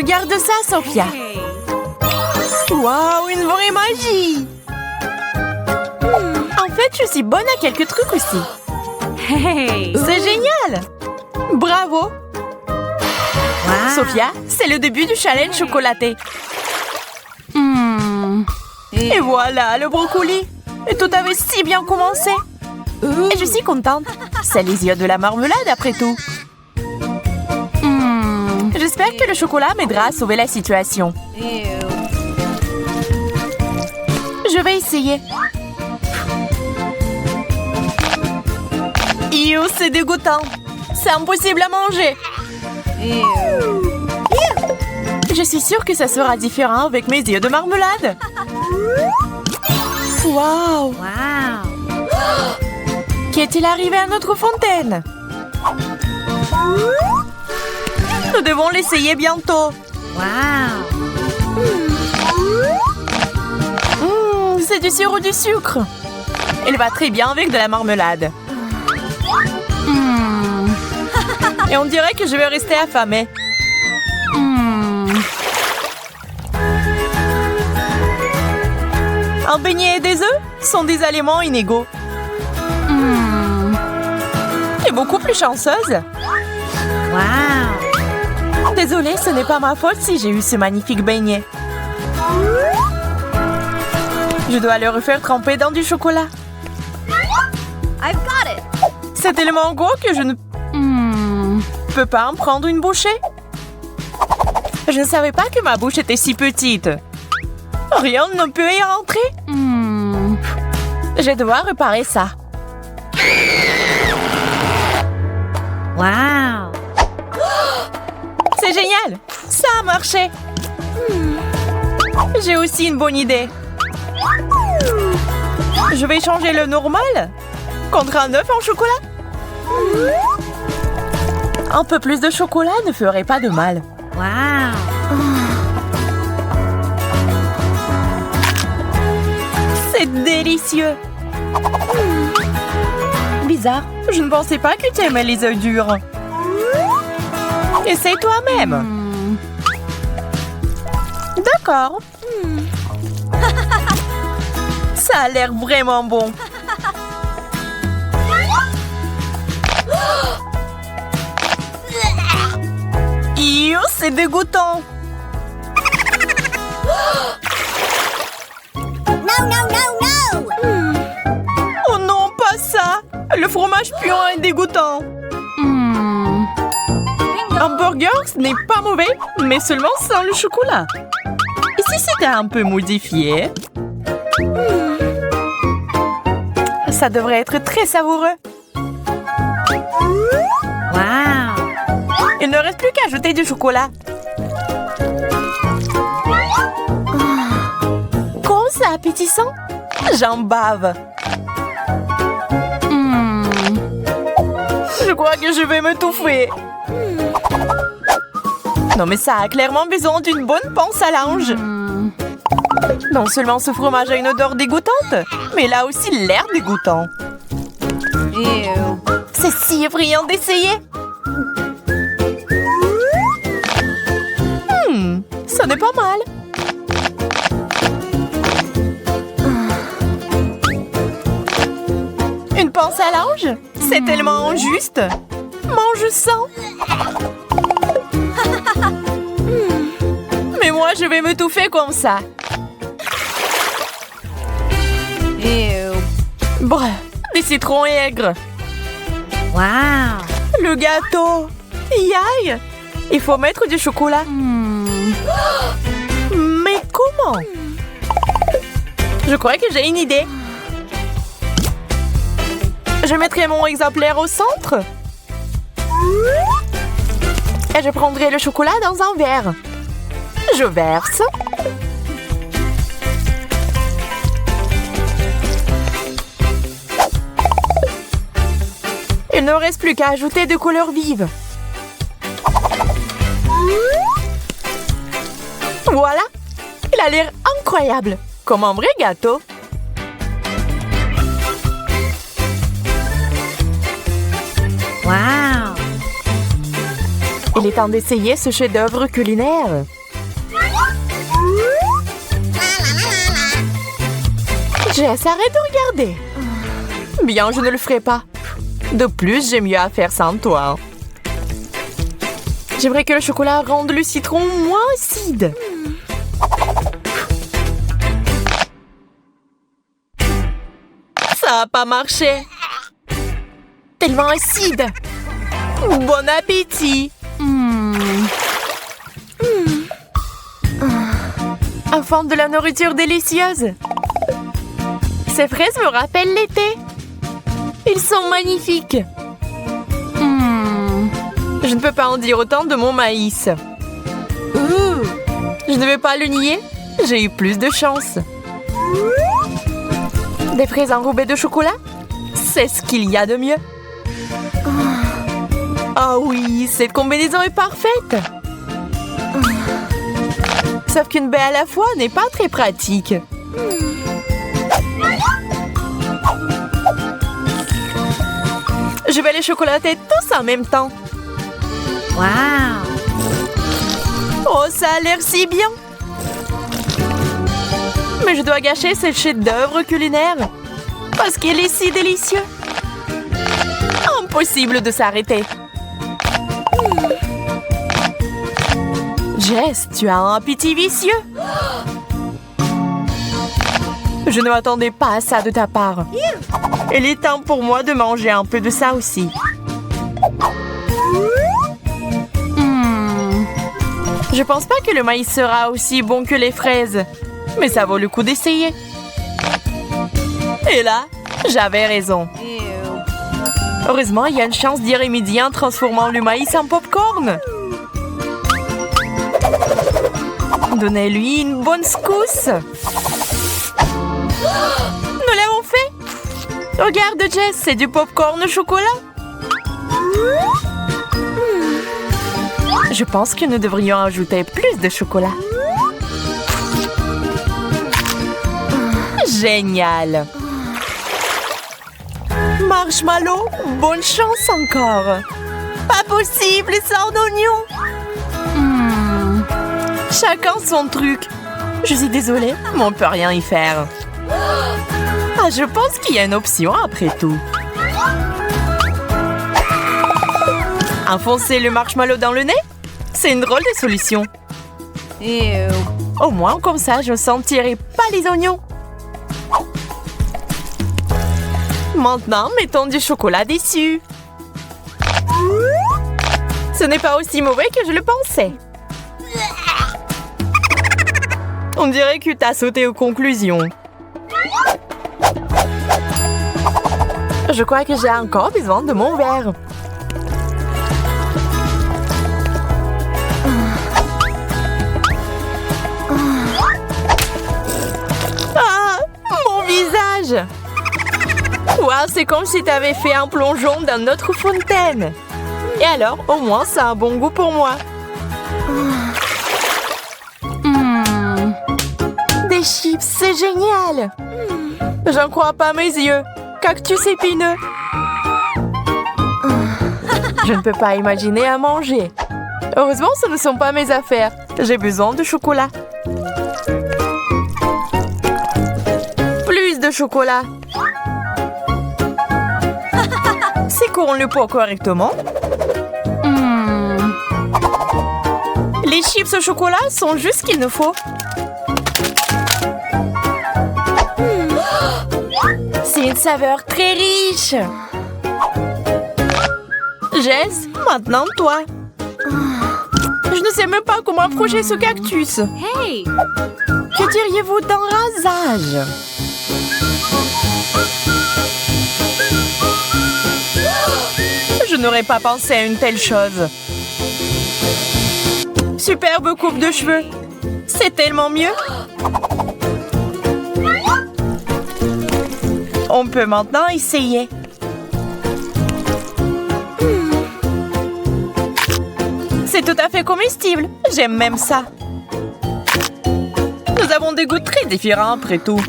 Regarde ça, Sophia. Waouh, une vraie magie. En fait, je suis bonne à quelques trucs aussi. C'est génial. Bravo. Sophia, c'est le début du challenge chocolaté. Et voilà, le brocoli. Et tout avait si bien commencé. Et je suis contente. C'est les yeux de la marmelade après tout. J'espère que le chocolat m'aidera à sauver la situation. Je vais essayer. Ew, c'est dégoûtant. C'est impossible à manger. Je suis sûre que ça sera différent avec mes yeux de marmelade. Waouh! Qu'est-il arrivé à notre fontaine? Nous devons l'essayer bientôt. C'est du sirop du sucre. Il va très bien avec de la marmelade. Et on dirait que je vais rester affamée. Un beignet et des œufs sont des aliments inégaux. Tu es beaucoup plus chanceuse. Désolée, ce n'est pas ma faute si j'ai eu ce magnifique beignet. Je dois le refaire tremper dans du chocolat. C'est tellement gros que je ne peux pas en prendre une bouchée. Je ne savais pas que ma bouche était si petite. Rien ne peut y rentrer. Je vais devoir réparer ça. C'est génial. Ça a marché. J'ai aussi une bonne idée. Je vais changer le normal contre un œuf en chocolat. Un peu plus de chocolat ne ferait pas de mal. C'est délicieux. Bizarre, je ne pensais pas que tu aimais les œufs durs. Essaye toi-même. D'accord. Ça a l'air vraiment bon. Ew, c'est dégoûtant. Oh non, pas ça. Le fromage puant est dégoûtant. Un burger, ce n'est pas mauvais, mais seulement sans le chocolat. Et si c'était un peu modifié? Ça devrait être très savoureux. Il ne reste plus qu'à ajouter du chocolat. Comment ça, appétissant? J'en bave. Je crois que je vais m'étouffer. Non, mais ça a clairement besoin d'une bonne panse à linge. Non seulement ce fromage a une odeur dégoûtante, mais il a aussi l'air dégoûtant. C'est si effrayant d'essayer. Ça n'est pas mal. Une panse à linge? C'est tellement injuste. Mange sans. Mais moi, je vais m'étouffer comme ça. Bref, des citrons aigres. Le gâteau. Yaï. Il faut mettre du chocolat. Mais comment? Je crois que j'ai une idée. Je mettrai mon exemplaire au centre. Et je prendrai le chocolat dans un verre. Je verse. Il ne reste plus qu'à ajouter de couleurs vives. Voilà. Il a l'air incroyable. Comme un vrai gâteau. Il est temps d'essayer ce chef-d'œuvre culinaire. Jess, arrête de regarder. Bien, je ne le ferai pas. De plus, j'ai mieux à faire sans toi. J'aimerais que le chocolat rende le citron moins acide. Ça n'a pas marché. Tellement acide. Bon appétit. Enfant de la nourriture délicieuse. Ces fraises me rappellent l'été. Ils sont magnifiques. Je ne peux pas en dire autant de mon maïs. Je ne vais pas le nier. J'ai eu plus de chance. Des fraises enrobées de chocolat? C'est ce qu'il y a de mieux. Ah oui, cette combinaison est parfaite. Sauf qu'une baie à la fois n'est pas très pratique. Je vais les chocolater tous en même temps. Wow! Oh, ça a l'air si bien. Mais je dois gâcher ce chef-d'œuvre culinaire parce qu'il est si délicieux. Impossible de s'arrêter. Jess, tu as un appétit vicieux. Je ne m'attendais pas à ça de ta part. Il est temps pour moi de manger un peu de ça aussi. Je pense pas que le maïs sera aussi bon que les fraises, mais ça vaut le coup d'essayer. Et là, j'avais raison. Heureusement, il y a une chance d'y remédier en transformant le maïs en popcorn. Donnez-lui une bonne secousse. Nous l'avons fait. Regarde, Jess, c'est du popcorn au chocolat. Je pense que nous devrions ajouter plus de chocolat. Génial. Marshmallow, bonne chance encore. Pas possible, sans oignon. Chacun son truc. Je suis désolée, mais on ne peut rien y faire. Ah, je pense qu'il y a une option après tout. Enfoncer le marshmallow dans le nez? C'est une drôle de solution. Au moins, comme ça, je ne sentirai pas les oignons. Maintenant, mettons du chocolat dessus. Ce n'est pas aussi mauvais que je le pensais. On dirait que tu as sauté aux conclusions. Je crois que j'ai encore besoin de mon verre. Ah, mon visage! Wow, c'est comme si tu avais fait un plongeon dans notre fontaine. Et alors, au moins, ça a un bon goût pour moi. Des chips, c'est génial! J'en crois pas mes yeux. Cactus épineux. Je ne peux pas imaginer à manger. Heureusement, ce ne sont pas mes affaires. J'ai besoin de chocolat. Plus de chocolat. C'est qu'on le poids correctement. Les chips au chocolat sont juste ce qu'il nous faut. C'est une saveur très riche. Jess, maintenant toi. Je ne sais même pas comment approcher ce cactus. Hey! Que diriez-vous d'un rasage? Je n'aurais pas pensé à une telle chose. Superbe coupe de cheveux. C'est tellement mieux. On peut maintenant essayer. C'est tout à fait comestible. J'aime même ça. Nous avons des goûts très différents après tout.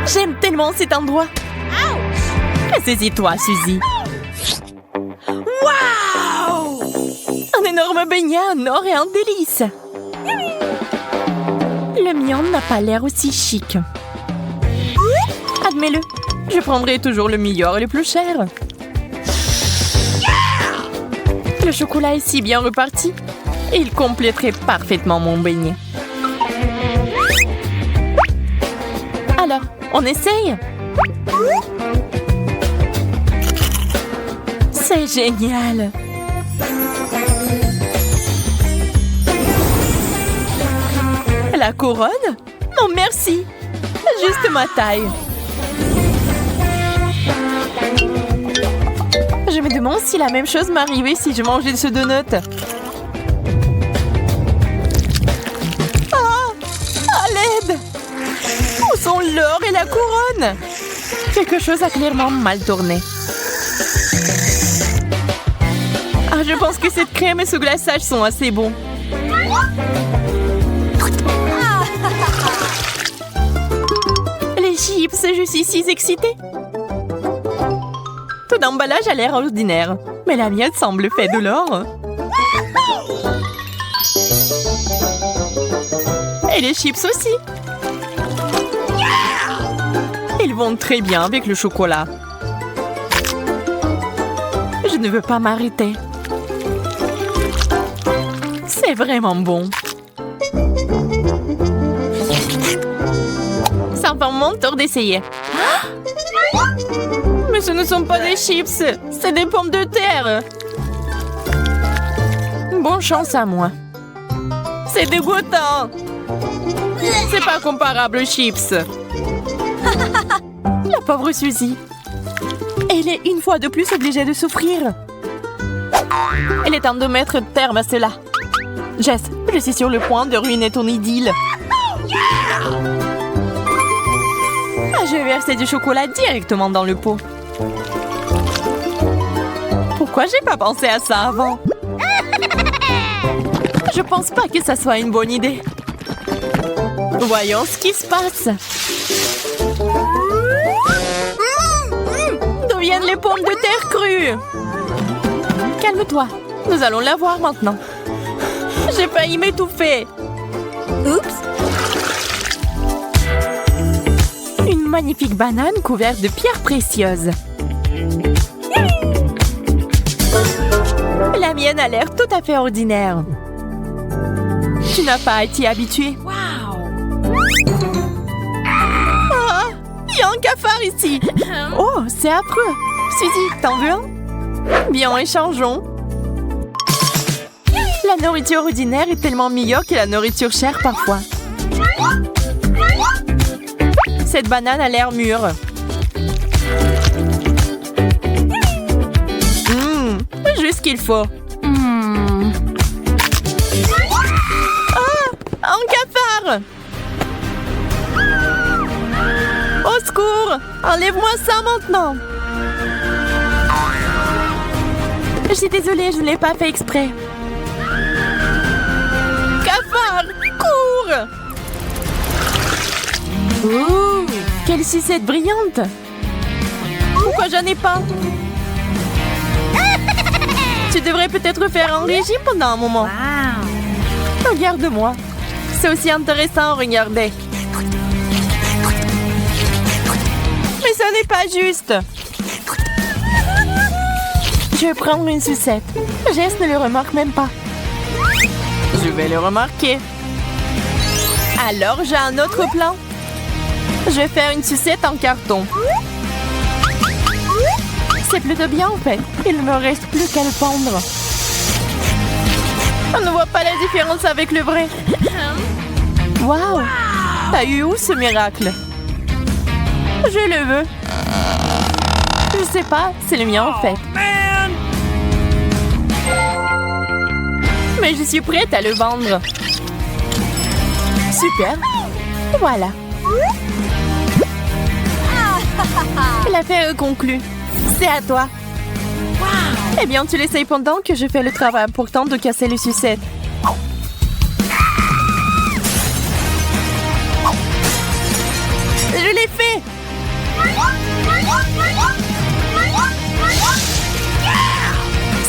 J'aime tellement cet endroit. Saisis-toi, Suzy. Wow! me baigner en or et en délices. Le mien n'a pas l'air aussi chic. Admets-le, je prendrai toujours le meilleur et le plus cher. Le chocolat est si bien reparti. Et il compléterait parfaitement mon beignet. Alors, on essaye? C'est génial! La couronne? Non, merci! Juste ma taille. Je me demande si la même chose m'arrivait si je mangeais ce donut. Ah! À l'aide! Où sont l'or et la couronne? Quelque chose a clairement mal tourné. Ah, je pense que cette crème et ce glaçage sont assez bons. Les chips, je suis si excitée. Tout l'emballage a l'air ordinaire, mais la mienne semble faite de l'or. Et les chips aussi. Ils vont très bien avec le chocolat. Je ne veux pas m'arrêter. C'est vraiment bon. Ça va mon tour d'essayer. Mais ce ne sont pas des chips, c'est des pommes de terre. Bonne chance à moi. C'est dégoûtant. C'est pas comparable aux chips. La pauvre Suzy. Elle est une fois de plus obligée de souffrir. Il est temps de mettre terme à cela. Jess, je suis sur le point de ruiner ton idylle. Ah, je vais verser du chocolat directement dans le pot. Pourquoi j'ai pas pensé à ça avant? Je pense pas que ça soit une bonne idée. Voyons ce qui se passe. D'où viennent les pommes de terre crues? Calme-toi, nous allons la voir maintenant. J'ai failli m'étouffer. Oups. Une magnifique banane couverte de pierres précieuses. La mienne a l'air tout à fait ordinaire. Tu n'as pas à t'y habituer. Ah, il y a un cafard ici. Oh, c'est affreux. Suzy, t'en veux un? Bien, échangeons. La nourriture ordinaire est tellement meilleure que la nourriture chère parfois. Cette banane a l'air mûre. Juste ce qu'il faut. Ah! Un cafard! Au secours! Enlève-moi ça maintenant! Je suis désolée, je ne l'ai pas fait exprès. Cafard! Cours! Ouh! Quelle sucette brillante! Pourquoi j'en ai pas? Tu devrais peut-être faire un régime pendant un moment. Wow. Regarde-moi. C'est aussi intéressant à regarder. Mais ça n'est pas juste. Je vais prendre une sucette. Jess ne le remarque même pas. Je vais le remarquer. Alors, j'ai un autre plan. Je vais faire une sucette en carton. C'est plutôt bien en fait. Il ne me reste plus qu'à le pendre. On ne voit pas la différence avec le vrai. Waouh! T'as eu où ce miracle? Je le veux. Je sais pas, c'est le mien en fait. Mais je suis prête à le vendre. Super. Voilà. L'affaire est conclue. C'est à toi. Eh bien, tu l'essayes pendant que je fais le travail important de casser les sucettes. Je l'ai fait!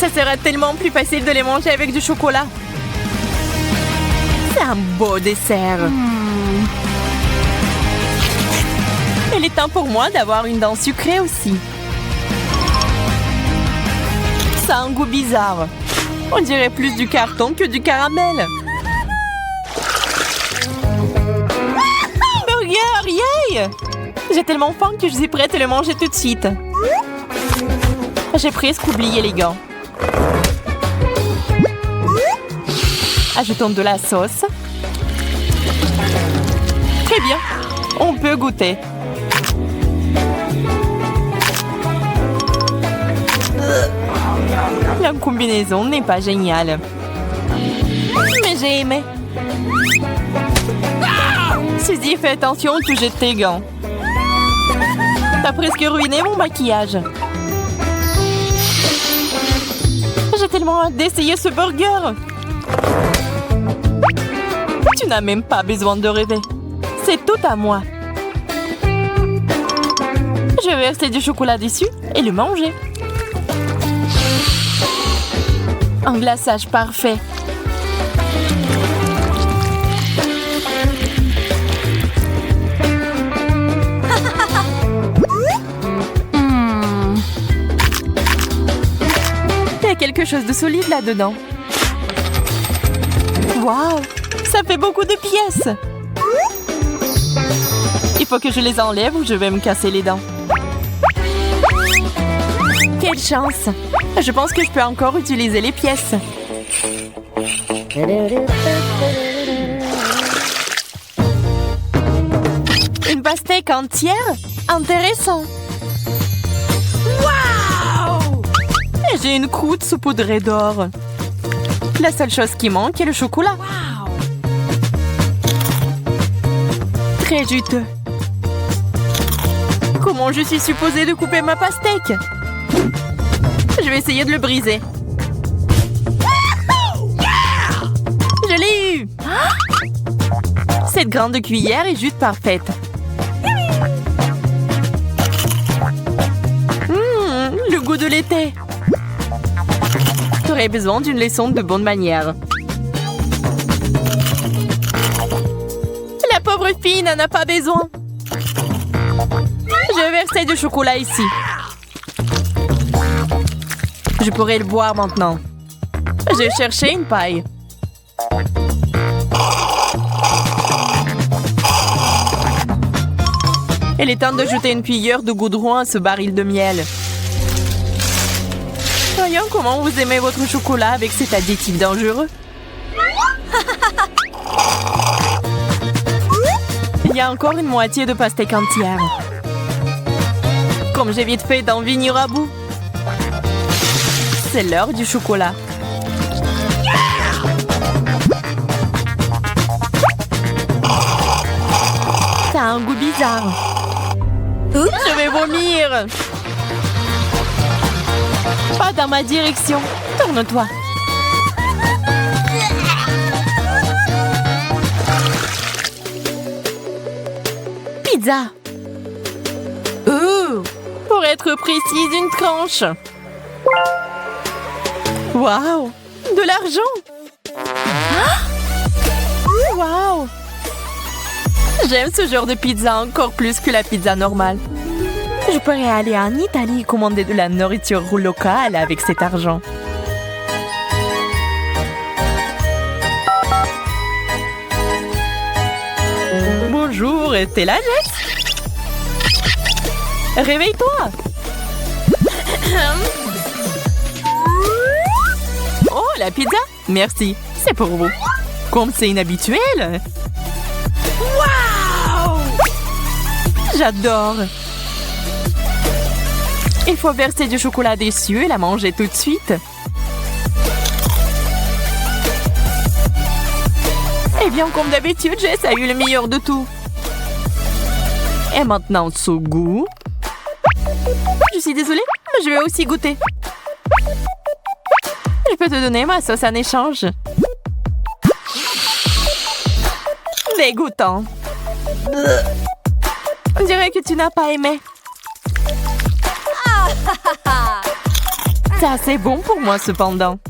Ça sera tellement plus facile de les manger avec du chocolat. C'est un beau dessert. Il est temps pour moi d'avoir une dent sucrée aussi. Ça a un goût bizarre. On dirait plus du carton que du caramel. Burger, yay! J'ai tellement faim que je suis prête à le manger tout de suite. J'ai presque oublié les gants. Ajoutons de la sauce. Très bien, on peut goûter. La combinaison n'est pas géniale. Mais j'ai aimé. Suzy, fais attention, tu jettes tes gants. T'as presque ruiné mon maquillage. J'ai tellement hâte d'essayer ce burger. Tu n'as même pas besoin de rêver. C'est tout à moi. Je vais verser du chocolat dessus et le manger. Un glaçage parfait. Il y a quelque chose de solide là-dedans. Waouh! Ça fait beaucoup de pièces. Il faut que je les enlève ou je vais me casser les dents. Quelle chance! Je pense que je peux encore utiliser les pièces. Une pastèque entière? Intéressant! Waouh! Et j'ai une croûte saupoudrée d'or. La seule chose qui manque est le chocolat. Wow. Très juteux. Comment je suis supposée de couper ma pastèque? Je vais essayer de le briser. Je l'ai eu! Cette grande cuillère est juste parfaite. Le goût de l'été. J'aurais besoin d'une leçon de bonne manière. La pauvre fille n'en a pas besoin. Je vais verser du chocolat ici. Je pourrais le boire maintenant. Je vais chercher une paille. Il est temps d'ajouter une cuillère de goudron à ce baril de miel. Voyons comment vous aimez votre chocolat avec cet additif dangereux. Il y a encore une moitié de pastèque entière. Comme j'ai vite fait d'en venir à bout. C'est l'heure du chocolat. Ça a un goût bizarre. Je vais vomir. Pas dans ma direction. Tourne-toi. Pizza. Pour être précise, une tranche. Waouh! De l'argent! Waouh! J'aime ce genre de pizza encore plus que la pizza normale. Je pourrais aller en Italie et commander de la nourriture locale avec cet argent. Bonjour, t'es là, Jess? Réveille-toi! Oh, la pizza? Merci, c'est pour vous. Comme c'est inhabituel. Waouh! J'adore. Il faut verser du chocolat dessus et la manger tout de suite. Eh bien, comme d'habitude, Jess a eu le meilleur de tout. Et maintenant, ce goût. Je suis désolée, mais je vais aussi goûter. Je peux te donner ma sauce en échange. Dégoûtant. On dirait que tu n'as pas aimé. C'est assez bon pour moi cependant.